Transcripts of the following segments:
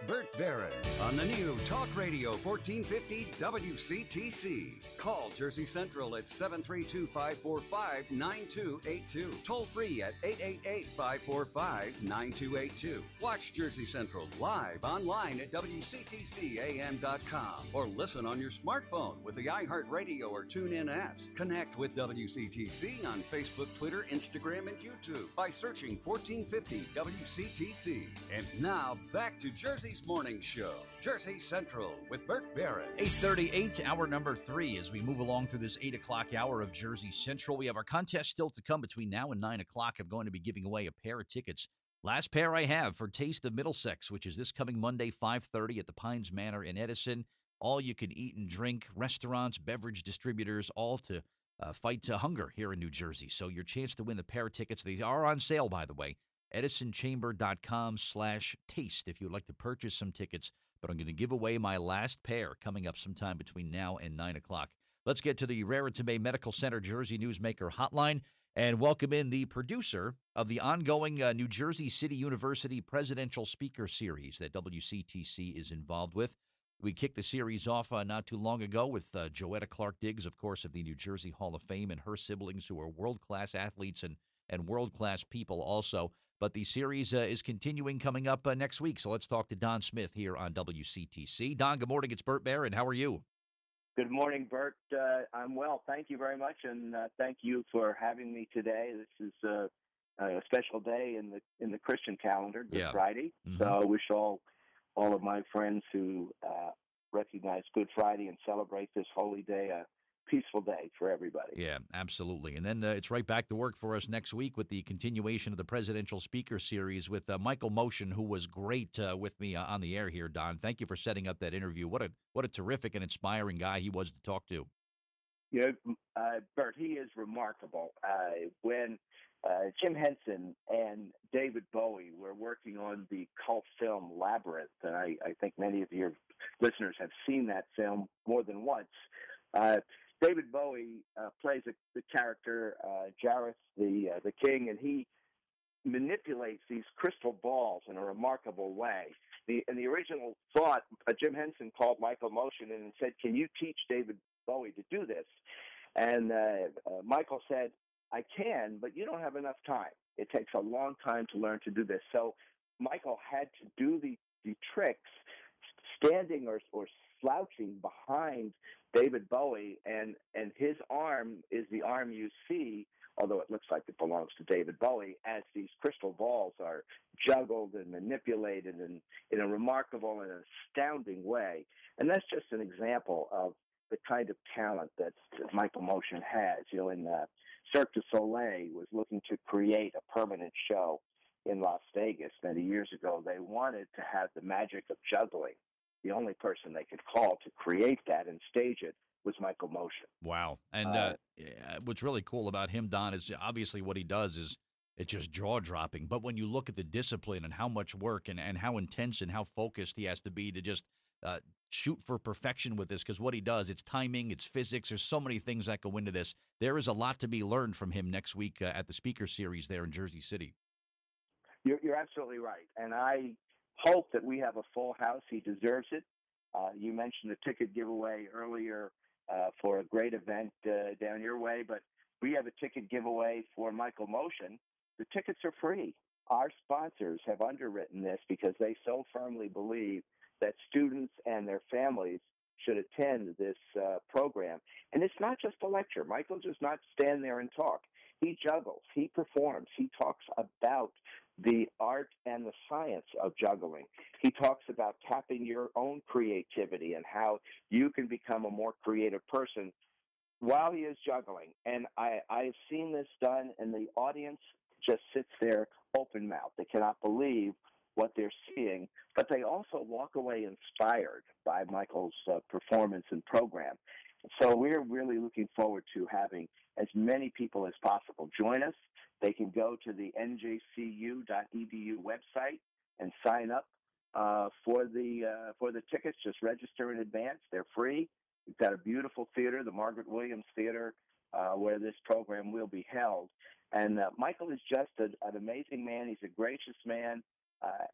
Bert Barron on the new Talk Radio 1450 WCTC. Call Jersey Central at 732-545-9282. Toll free at 888-545-9282. Watch Jersey Central live online at WCTCAM.com or listen on your smartphone with the iHeartRadio or TuneIn apps. Connect with WCTC on Facebook, Twitter, Instagram, and YouTube by searching 1450 WCTC. And now back to Jersey's Morning Show, Jersey Central with Bert Barron. 8:38, hour number 3. As we move along through this 8 o'clock hour of Jersey Central, we have our contest still to come between now and 9 o'clock. I'm going to be giving away a pair of tickets. Last pair I have for Taste of Middlesex, which is this coming Monday, 5:30 at the Pines Manor in Edison. All you can eat and drink, restaurants, beverage distributors, all to fight hunger here in New Jersey. So your chance to win the pair of tickets, these are on sale, by the way. EdisonChamber.com/taste if you would like to purchase some tickets. But I'm going to give away my last pair coming up sometime between now and 9 o'clock. Let's get to the Raritan Bay Medical Center Jersey Newsmaker hotline and welcome in the producer of the ongoing New Jersey City University Presidential Speaker Series that WCTC is involved with. We kicked the series off not too long ago with Joetta Clark Diggs, of course, of the New Jersey Hall of Fame, and her siblings who are world-class athletes and world-class people also. But the series is continuing coming up next week. So let's talk to Don Smith here on WCTC. Don, good morning. It's Bert Barron. How are you? Good morning, Bert. I'm well. Thank you very much, and thank you for having me today. This is a special day in the Christian calendar, Good Friday. Mm-hmm. So I wish all of my friends who recognize Good Friday and celebrate this holy day a peaceful day for everybody. Yeah, absolutely. And then it's right back to work for us next week with the continuation of the Presidential Speaker Series with Michael Motion, who was great with me on the air here, Don. Thank you for setting up that interview. What a terrific and inspiring guy he was to talk to. Yeah, Bert, he is remarkable. When Jim Henson and David Bowie were working on the cult film Labyrinth, and I think many of your listeners have seen that film more than once, David Bowie plays the character Jareth, the king, and he manipulates these crystal balls in a remarkable way. In the original thought, Jim Henson called Michael Motion and said, "Can you teach David Bowie to do this?" And Michael said, "I can, but you don't have enough time. It takes a long time to learn to do this." So Michael had to do the tricks standing or slouching behind David Bowie, and his arm is the arm you see, although it looks like it belongs to David Bowie, as these crystal balls are juggled and manipulated in a remarkable and astounding way. And that's just an example of the kind of talent that Michael Motion has. You know, in Cirque du Soleil was looking to create a permanent show in Las Vegas many years ago. They wanted to have the magic of juggling. The only person they could call to create that and stage it was Michael Motion. Wow. And what's really cool about him, Don, is obviously what he does is it's just jaw-dropping. But when you look at the discipline and how much work and how intense and how focused he has to be to just shoot for perfection with this, because what he does, it's timing, it's physics. There's so many things that go into this. There is a lot to be learned from him next week at the Speaker Series there in Jersey City. You're absolutely right. And I hope that we have a full house. He deserves it. You mentioned the ticket giveaway earlier for a great event down your way, but we have a ticket giveaway for Michael Motion. The tickets are free. Our sponsors have underwritten this because they so firmly believe that students and their families should attend this program. And it's not just a lecture. Michael does not stand there and talk. He juggles. He performs. He talks about the art and the science of juggling. He talks about tapping your own creativity and how you can become a more creative person while he is juggling. And I've seen this done, and the audience just sits there open-mouthed. They cannot believe what they're seeing, but they also walk away inspired by Michael's performance and program. So we're really looking forward to having as many people as possible join us. They can go to the NJCU.edu website and sign up for the tickets. Just register in advance. They're free. We've got a beautiful theater, the Margaret Williams Theater, where this program will be held. And Michael is just an amazing man. He's a gracious man.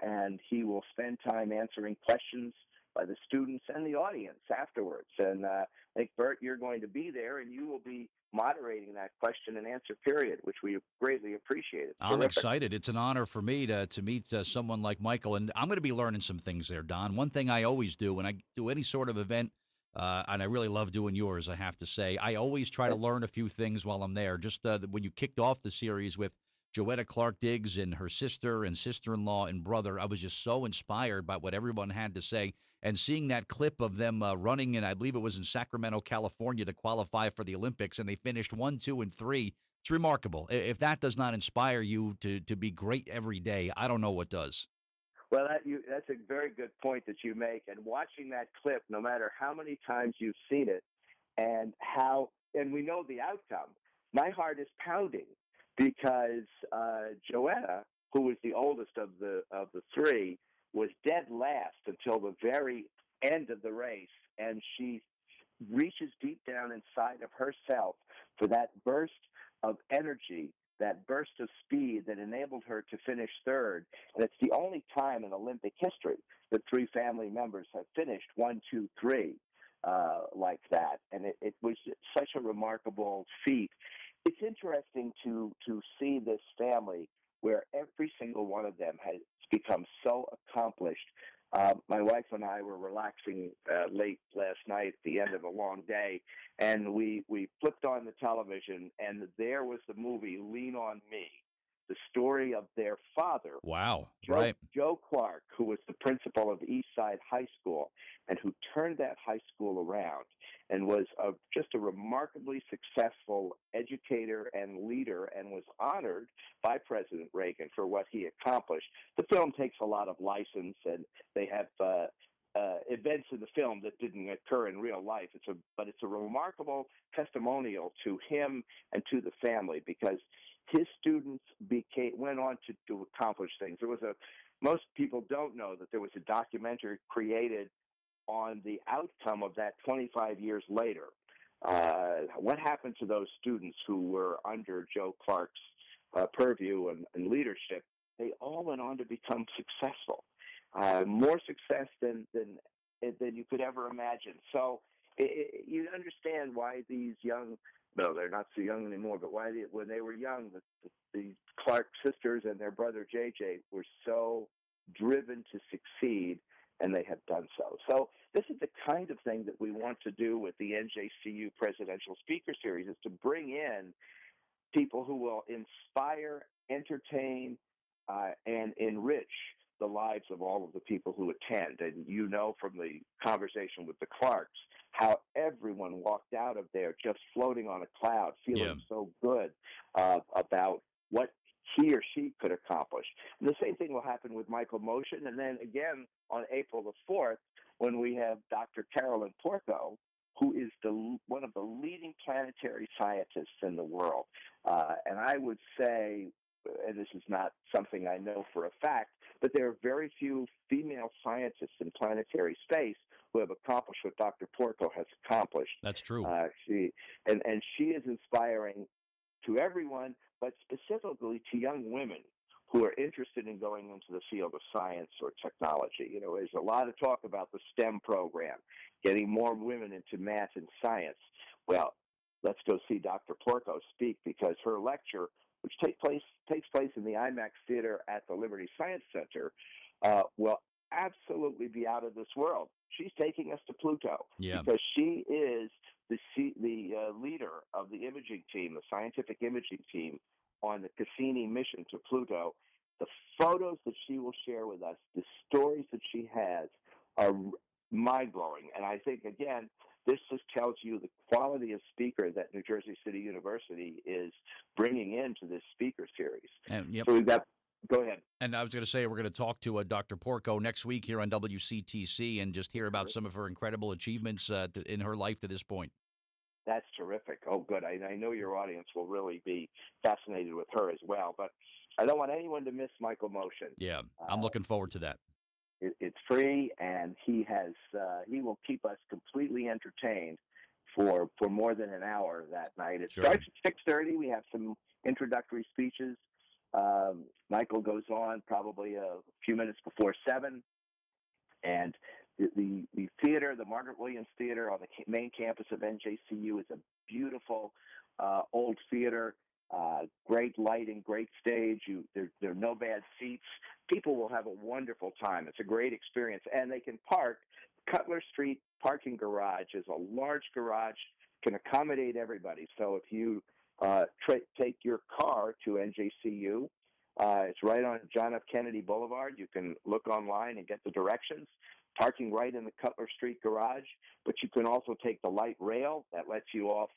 and he will spend time answering questions by the students and the audience afterwards. And I think, Bert, you're going to be there, and you will be moderating that question and answer period, which we greatly appreciate. It's I'm terrific. excited. It's an honor for me to meet someone like Michael, and I'm going to be learning some things there, Don. One thing I always do when I do any sort of event, and I really love doing yours, I have to say, I always try to learn a few things while I'm there. Just when you kicked off the series with Joetta Clark Diggs and her sister and sister-in-law and brother, I was just so inspired by what everyone had to say. And seeing that clip of them running, and I believe it was in Sacramento, California, to qualify for the Olympics, and they finished 1, 2, and 3. It's remarkable. If that does not inspire you to be great every day, I don't know what does. Well, that's a very good point that you make. And watching that clip, no matter how many times you've seen it, and we know the outcome, my heart is pounding because Joetta, who was the oldest of the three, was dead last until the very end of the race, and she reaches deep down inside of herself for that burst of energy, that burst of speed that enabled her to finish third. And it's the only time in Olympic history that three family members have finished 1, 2, 3 like that. And it was such a remarkable feat. It's interesting to see this family where every single one of them has become so accomplished. My wife and I were relaxing late last night at the end of a long day, and we flipped on the television, and there was the movie Lean on Me, the story of their father, Wow. Right. Joe Clark, who was the principal of Eastside High School and who turned that high school around and was just a remarkably successful educator and leader and was honored by President Reagan for what he accomplished. The film takes a lot of license, and they have events in the film that didn't occur in real life. But it's a remarkable testimonial to him and to the family because his students went on to accomplish things. Most people don't know that there was a documentary created on the outcome of that 25 years later. What happened to those students who were under Joe Clark's purview and leadership? They all went on to become successful, more success than you could ever imagine. So you understand why these young, no, they're not so young anymore, but when they were young, the Clark sisters and their brother JJ were so driven to succeed, and they have done so. So this is the kind of thing that we want to do with the NJCU Presidential Speaker Series, is to bring in people who will inspire, entertain, and enrich the lives of all of the people who attend. And you know from the conversation with the Clarks how everyone walked out of there just floating on a cloud, feeling so good about what he or she could accomplish. And the same thing will happen with Michael Motion. And then again on April the 4th, when we have Dr. Carolyn Porco, who is one of the leading planetary scientists in the world. And I would say, and this is not something I know for a fact, but there are very few female scientists in planetary space who have accomplished what Dr. Porco has accomplished. That's true. She is inspiring to everyone, but specifically to young women who are interested in going into the field of science or technology. You know, there's a lot of talk about the STEM program, getting more women into math and science. Well, let's go see Dr. Porco speak, because her lecture, which takes place in the IMAX Theater at the Liberty Science Center, will absolutely be out of this world. She's taking us to Pluto because she is the leader of the imaging team, the scientific imaging team on the Cassini mission to Pluto. The photos that she will share with us, the stories that she has, are mind-blowing. And I think, again, this just tells you the quality of speaker that New Jersey City University is bringing into this speaker series. So we've got, go ahead. And I was going to say, we're going to talk to Dr. Porco next week here on WCTC and just hear about some of her incredible achievements in her life to this point. That's terrific. Oh, good. I know your audience will really be fascinated with her as well. But I don't want anyone to miss Michael Motion. Yeah, I'm looking forward to that. It's free, and he will keep us completely entertained for more than an hour that night. It starts at 6:30. We have some introductory speeches, Michael goes on probably a few minutes before 7, and the theater, the Margaret Williams Theater on the main campus of NJCU, is a beautiful old theater. Great lighting, great stage. There are no bad seats. People will have a wonderful time. It's a great experience, and they can park. Cutler Street parking garage is a large garage, can accommodate everybody. So if you take your car to NJCU, it's right on John F. Kennedy Boulevard. You can look online and get the directions. Parking right in the Cutler Street garage, but you can also take the light rail that lets you off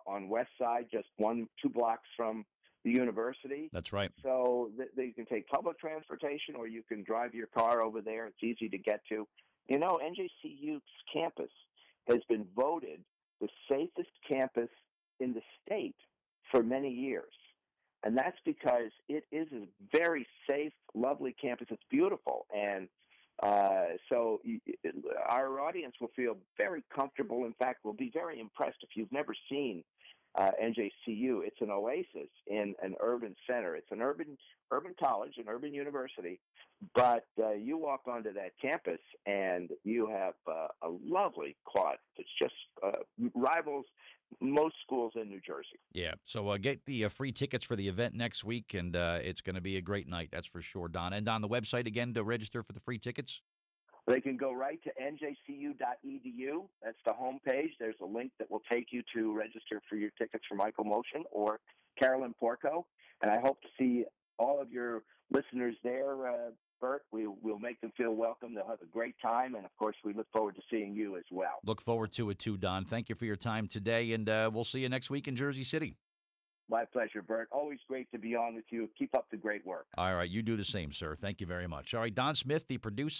on West Side, just 1-2 blocks from the university. That's right. So you can take public transportation, or you can drive your car over there. It's easy to get to. You know, NJCU's campus has been voted the safest campus in the state for many years. And that's because it is a very safe, lovely campus. It's beautiful. And so our audience will feel very comfortable. In fact, will be very impressed if you've never seen NJCU. It's an oasis in an urban center. It's an urban college, an urban university. But you walk onto that campus and you have a lovely quad that just rivals most schools in New Jersey. Yeah. So get the free tickets for the event next week, and it's going to be a great night. That's for sure, Don. And on the website again to register for the free tickets? They can go right to njcu.edu. That's the homepage. There's a link that will take you to register for your tickets for Michael Motion or Carolyn Porco. And I hope to see all of your listeners there, Bert. We'll make them feel welcome. They'll have a great time. And, of course, we look forward to seeing you as well. Look forward to it, too, Don. Thank you for your time today, and we'll see you next week in Jersey City. My pleasure, Bert. Always great to be on with you. Keep up the great work. All right. You do the same, sir. Thank you very much. All right. Don Smith, the producer.